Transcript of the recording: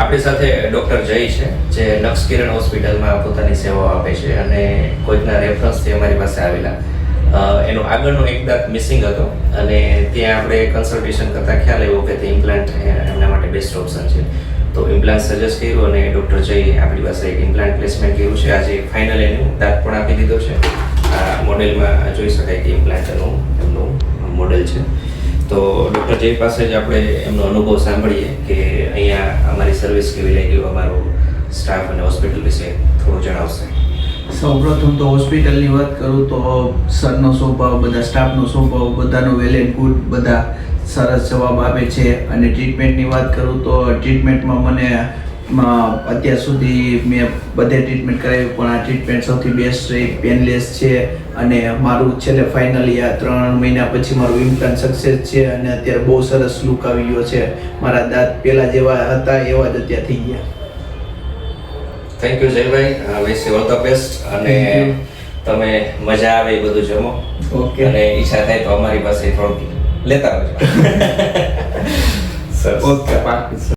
આપણી સાથે ડૉક્ટર જય છે, જે નક્ષ કિરણ હોસ્પિટલમાં પોતાની સેવાઓ આપે છે અને કોઈકના રેફરન્સથી અમારી પાસે આવેલા. એનો આગળનો એક દાંત મિસિંગ હતો અને ત્યાં આપણે કન્સલ્ટેશન કરતાં ખ્યાલ આવ્યો કે તે ઇમ્પ્લાન્ટ એમના માટે બેસ્ટ ઓપ્શન છે. તો ઇમ્પ્લાન્ટ સજેસ્ટ કર્યું અને ડૉક્ટર જયે આપણી પાસે એક ઇમ્પ્લાન્ટ પ્લેસમેન્ટ કર્યું છે. આજે ફાઇનલ એનું દાંત પણ આપી દીધો છે. આ મોડેલમાં જોઈ શકાય કે ઇમ્પ્લાન્ટનું એમનું મોડેલ છે. તો ડૉક્ટર જય પાસે જ આપણે એમનો અનુભવ સાંભળીએ કે અહીંયા અમારી સર્વિસ કેવી લાગી, અમારો સ્ટાફ અને હોસ્પિટલ વિશે થોડું જણાવશે. સૌપ્રથમ તો હોસ્પિટલની વાત કરું તો સરનો સ્વભાવ, બધા સ્ટાફનો સ્વભાવ, બધાનો વેલ એન્ડ ગુડ, બધા સરસ જવાબ આપે છે. અને ટ્રીટમેન્ટની વાત કરું તો ટ્રીટમેન્ટમાં મને અત્યાર સુધી મેં બધે ટ્રીટમેન્ટ કરાવી, પણ આ ટ્રીટમેન્ટ સૌથી બેસ્ટ રહી, પેનલેસ છે. અને મારું છેલ્લે ફાઇનલી આ 3 મહિના પછી મારું ઇમ્પ્લાન્ટ સક્સેસ છે અને અત્યારે બહુ સરસ લુક આવી ગયો છે. મારા દાંત પહેલાં જેવા હતા એવા જ અત્યારે થઈ ગયા. Thank you Jaybhai, wish you all the best. અને તમે મજા આવે એ બધું જમો. ઓકે. અને ઈચ્છા થાય તો અમારી પાસે થોડુંક લેતા આવજો. સરસ. ઓકે, પાક્કું.